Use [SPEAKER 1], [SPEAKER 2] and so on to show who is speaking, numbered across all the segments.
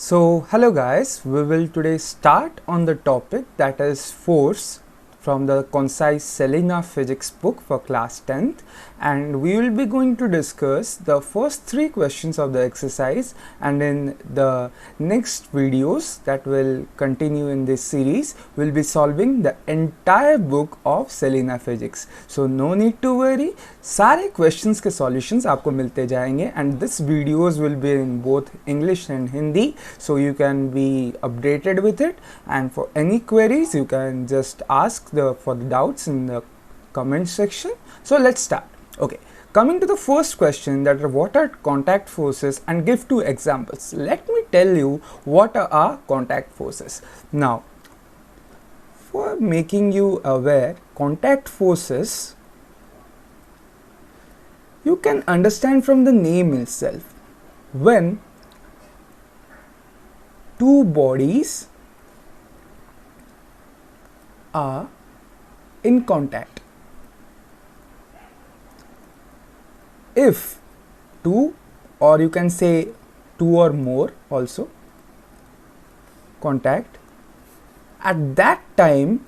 [SPEAKER 1] So hello guys, we will today start on the topic that is force from the concise Selina physics book for class 10th, and we will be going to discuss the first 3 questions of the exercise, and in the next videos that will continue in this series we will be solving the entire book of Selina physics. So no need to worry, सारे questions के solutions आपको मिलते जाएंगे and this videos will be in both English and Hindi, so you can be updated with it, and for any queries you can just ask for the doubts in the comment section. So let's start. Okay, coming to the first question, that what are contact forces, and give 2 examples. Let me tell you what are contact forces. Now, for making you aware, contact forces you can understand from the name itself. When 2 bodies are in contact, if 2, or you can say 2 or more also, contact, at that time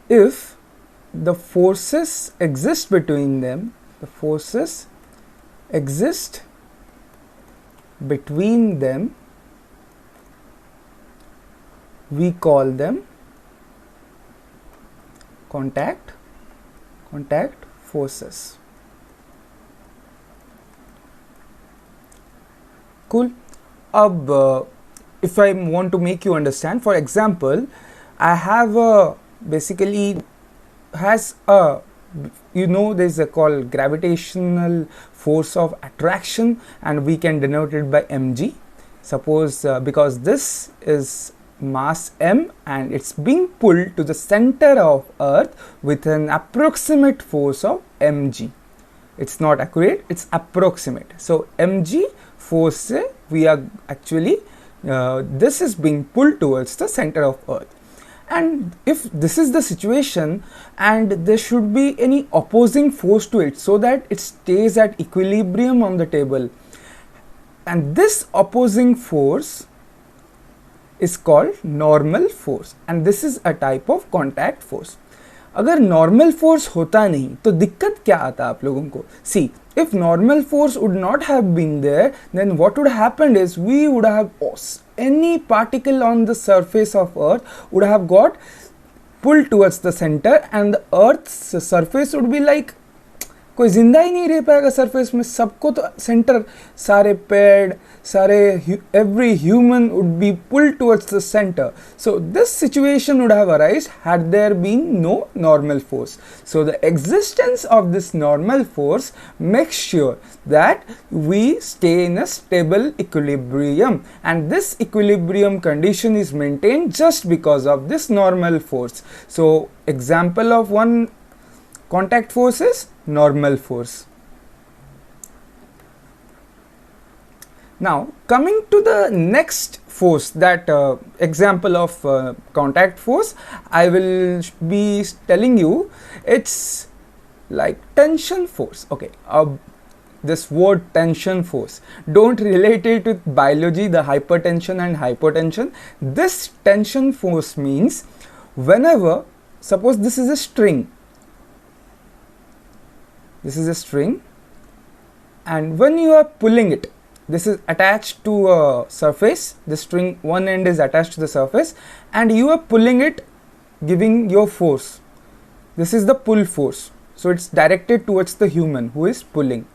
[SPEAKER 1] if the forces exist between them, we call them contact forces. Cool. If I want to make you understand, for example, I have basically has a, you know, there is a called gravitational force of attraction, and we can denote it by mg. Suppose because this is mass m and it's being pulled to the center of earth with an approximate force of mg. It's not accurate, it's approximate. So mg force se we are actually this is being pulled towards the center of earth. And if this is the situation and there should be any opposing force to it so that it stays at equilibrium on the table, and this opposing force is called normal force, and this is a type of contact force. अगर normal force होता नहीं तो दिक्कत क्या आता आप लोगों को? See, if normal force would not have been there, then what would happen is we would have any particle on the surface of earth would have got pulled towards the center, and the earth's surface would be like कोई जिंदा ही नहीं रह पाएगा surface में, सबको तो centre, सारे पेड़, सारे every human would be pulled towards the center. So this situation would have arisen had there been no normal force. So the existence of this normal force makes sure that we stay in a stable equilibrium, and this equilibrium condition is maintained just because of this normal force. So example of one contact force is normal force. Now coming to the next force, that example of contact force, I will be telling you it's like tension force. Okay, this word tension force, don't relate it with biology, the hypertension and hypotension. This tension force means whenever, suppose this is a string, and when you are pulling it, this is attached to a surface, the string one end is attached to the surface, and you are pulling it, giving your force. This is the pull force, so it's directed towards the human who is pulling.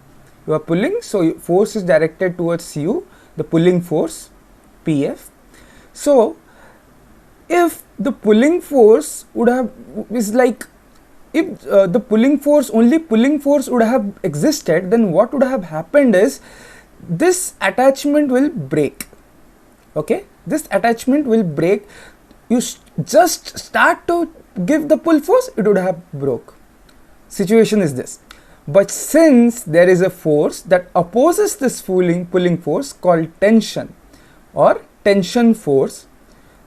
[SPEAKER 1] You are pulling, so force is directed towards you, the pulling force PF. So if the pulling force would have is like, if the pulling force, only pulling force would have existed, then what would have happened is this attachment will break. Okay, this attachment will break. You just start to give the pull force, it would have broke. Situation is this. But since there is a force that opposes this pulling force called tension or tension force,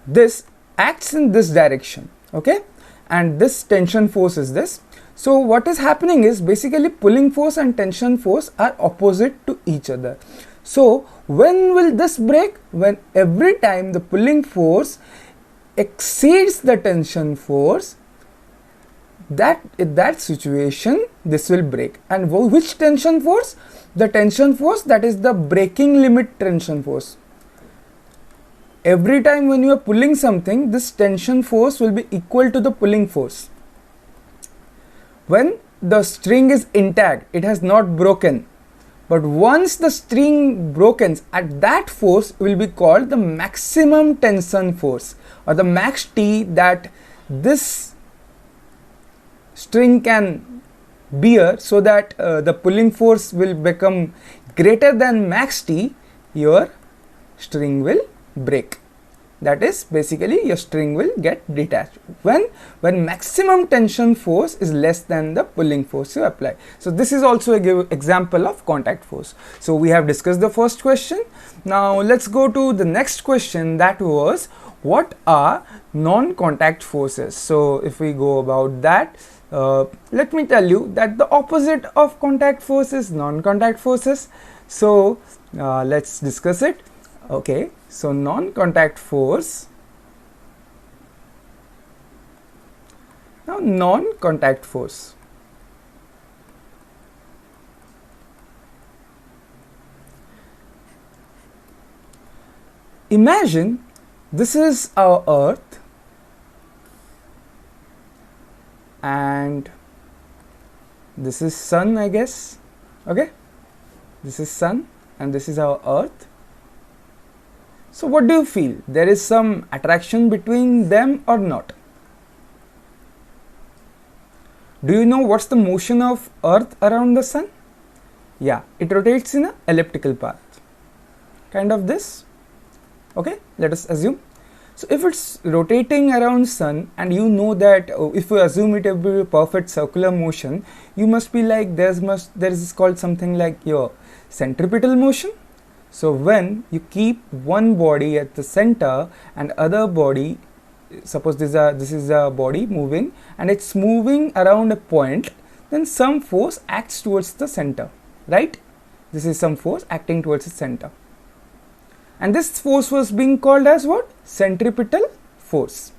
[SPEAKER 1] this acts in this direction. Okay, and this tension force is this. So what is happening is basically pulling force and tension force are opposite to each other. So when will this break? When every time the pulling force exceeds the tension force, that in that situation this will break. And which tension force? The tension force that is the breaking limit tension force. Every time when you are pulling something, this tension force will be equal to the pulling force. When the string is intact, it has not broken, but once the string brokens, at that force will be called the maximum tension force, or the max T that this string can bear, so that the pulling force will become greater than max T, your string will break. That is, basically your string will get detached when maximum tension force is less than the pulling force you apply. So this is also a example of contact force. So we have discussed the first question. Now let's go to the next question, that was, what are non-contact forces? So if we go about that, let me tell you that the opposite of contact force is non-contact forces. So let's discuss it. Okay, so non-contact force. Now non-contact force. Imagine this is our Earth and this is Sun, I guess. Okay, this is Sun and this is our Earth. So what do you feel? There is some attraction between them or not? Do you know what's the motion of Earth around the Sun? Yeah, it rotates in an elliptical path, kind of this. Okay, let us assume. So if it's rotating around Sun, and you know that if we assume it will be a perfect circular motion, you must be like, there is called something like your centripetal motion. So when you keep one body at the center and other body, suppose this is a body moving and it's moving around a point, then some force acts towards the center, right? This is some force acting towards the center. And this force was being called as what? Centripetal force.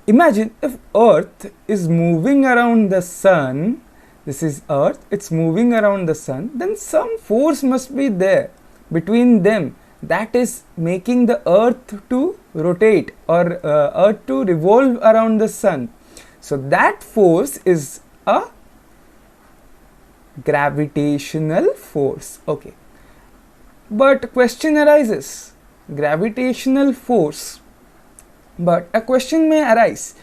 [SPEAKER 1] Imagine if Earth is moving around the Sun, this is Earth, it's moving around the Sun, then some force must be there between them that is making the Earth to rotate or Earth to revolve around the Sun. So that force is a gravitational force. Okay, but a question arises, gravitational force, but a question may arise,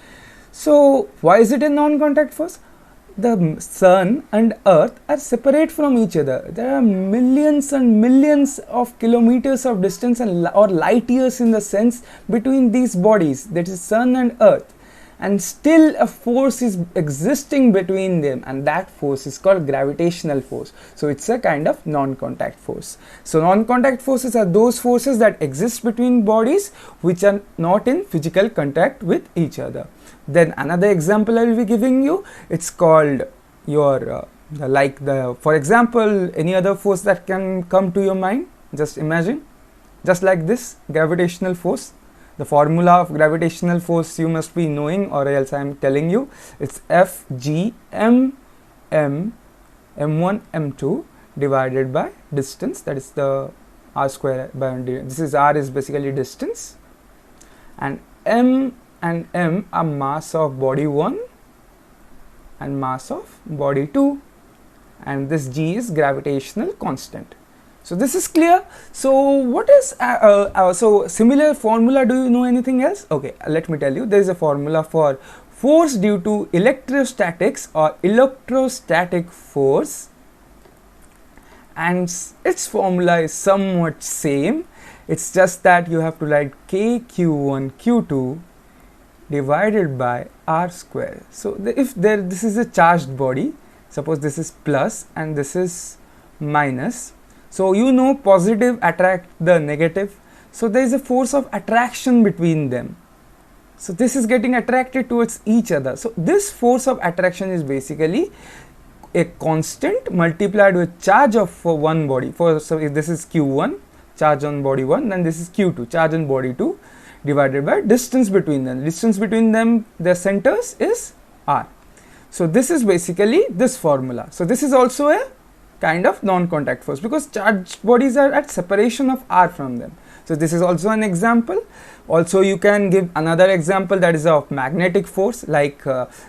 [SPEAKER 1] so why is it a non-contact force? The Sun and Earth are separate from each other. There are millions and millions of kilometers of distance or light years in the sense between these bodies, that is Sun and Earth, and still a force is existing between them, and that force is called gravitational force. So it's a kind of non-contact force. So non-contact forces are those forces that exist between bodies which are not in physical contact with each other. Then another example I will be giving you, it's called your for example, any other force that can come to your mind, just imagine, just like this, gravitational force. The formula of gravitational force you must be knowing, or else I am telling you. It's Fg m m1 m2 divided by distance, that is the r square by this is r is basically distance, and m and m are mass of body 1 and mass of body 2, and this g is gravitational constant. So this is clear. So what is so similar formula? Do you know anything else? Okay, let me tell you. There is a formula for force due to electrostatics or electrostatic force, and its formula is somewhat same. It's just that you have to write k q1 q2 divided by r square. So if this is a charged body, suppose this is plus and this is minus, so you know positive attract the negative, so there is a force of attraction between them. So this is getting attracted towards each other. So this force of attraction is basically a constant multiplied with charge of one body. So if this is q1, charge on body 1, then this is q2, charge on body 2, divided by distance between them. Distance between them, their centers, is r. So this is basically this formula. So this is also a kind of non-contact force, because charged bodies are at separation of r from them. So this is also an example. Also you can give another example, that is of magnetic force, like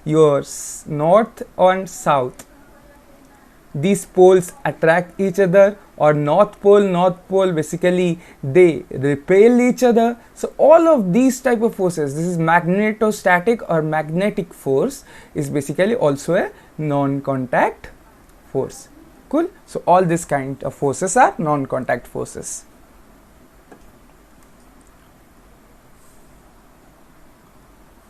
[SPEAKER 1] your north and south. These poles attract each other, or north pole basically they repel each other. So all of these type of forces, this is magnetostatic or magnetic force, is basically also a non-contact force. Cool. So all this kind of forces are non-contact forces.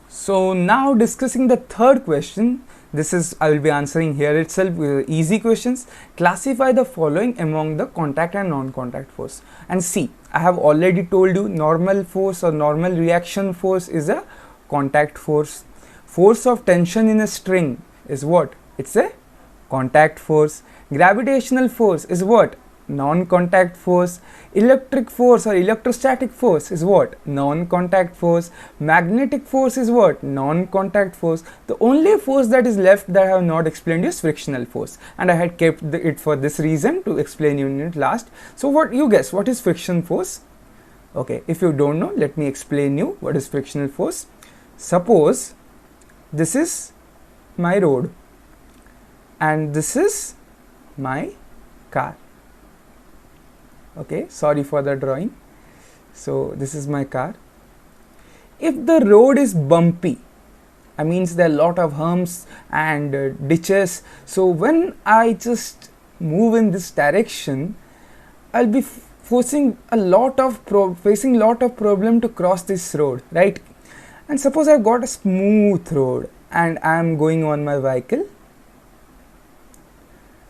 [SPEAKER 1] So now discussing the third question. This is, I will be answering here itself, easy questions. Classify the following among the contact and non-contact force. And see, I have already told you, normal force or normal reaction force is a contact force. Force of tension in a string is what? It's a contact force. Gravitational force is what? Non-contact force. Electric force or electrostatic force is what? Non-contact force. Magnetic force is what? Non-contact force. The only force that is left that I have not explained is frictional force, and I had kept it for this reason, to explain you in it last. So what you guess, what is friction force? Okay, if you don't know, let me explain you what is frictional force. Suppose this is my road and this is my car. Okay, sorry for the drawing. So this is my car. If the road is bumpy, I means there are a lot of humps and ditches. So when I just move in this direction, I'll be facing a lot of problem to cross this road, right? And suppose I've got a smooth road and I'm going on my vehicle.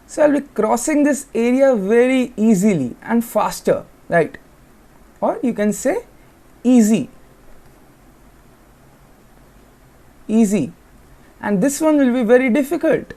[SPEAKER 1] So I'll be crossing this area very easily and faster, right? Or you can say easy. And this one will be very difficult.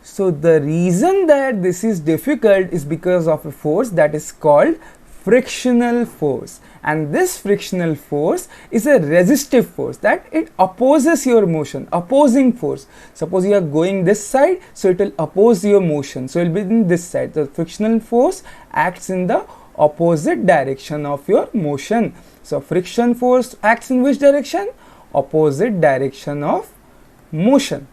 [SPEAKER 1] So the reason that this is difficult is because of a force that is called frictional force, and this frictional force is a resistive force, that it opposes your motion, opposing force. Suppose you are going this side, so it will oppose your motion, so it will be in this side. The frictional force acts in the opposite direction of your motion. So friction force acts in which direction? Opposite direction of motion.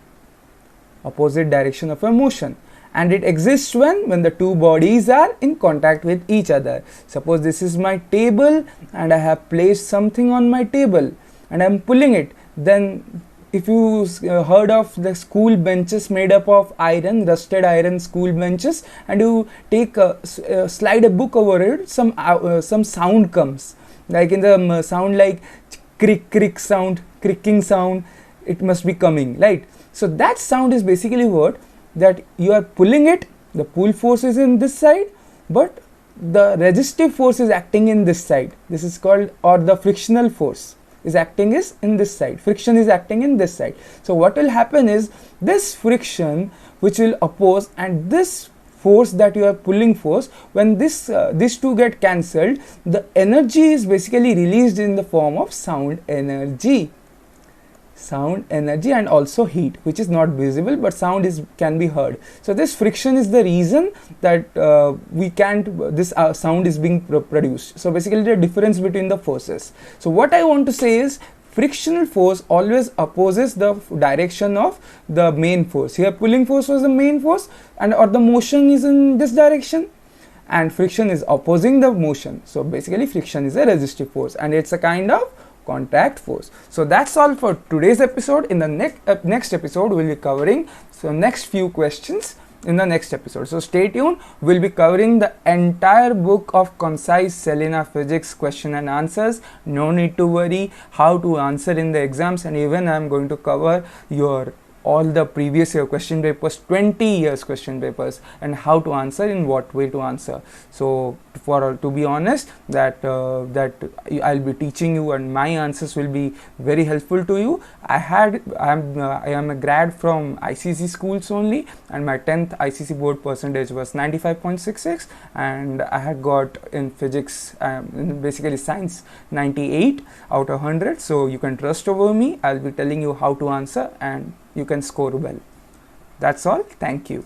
[SPEAKER 1] Opposite direction of a motion. And it exists when the two bodies are in contact with each other. Suppose this is my table and I have placed something on my table and I am pulling it. Then if you heard of the school benches made up of iron, rusted iron school benches, and you take slide a book over it, some sound comes, like in the sound like crick sound, cricking sound, it must be coming, right? So that sound is basically what? That you are pulling it, the pull force is in this side, but the resistive force is acting in this side. This is called, or the frictional force is acting is in this side. Friction is acting in this side. So what will happen is, this friction which will oppose and this force that you are pulling force, when these two get cancelled, the energy is basically released in the form of sound energy. Sound energy and also heat, which is not visible but sound can be heard. So this friction is the reason that this sound is being produced. So basically the difference between the forces. So what I want to say is, frictional force always opposes the direction of the main force. Here pulling force was the main force, and or the motion is in this direction, and friction is opposing the motion. So basically friction is a resistive force and it's a kind of contact force. So that's all for today's episode. In the next episode we'll be covering next few questions in the next episode. So stay tuned. We'll be covering the entire book of concise Selina physics question and answers. No need to worry how to answer in the exams, and even I'm going to cover all the previous year question papers, 20 years question papers, and how to answer, in what way to answer. So to be honest, that I'll be teaching you and my answers will be very helpful to you. I am a grad from ICC schools only, and my 10th ICC board percentage was 95.66, and I had got in physics, in basically science, 98 out of 100. So you can trust over me. I'll be telling you how to answer and you can score well. That's all. Thank you.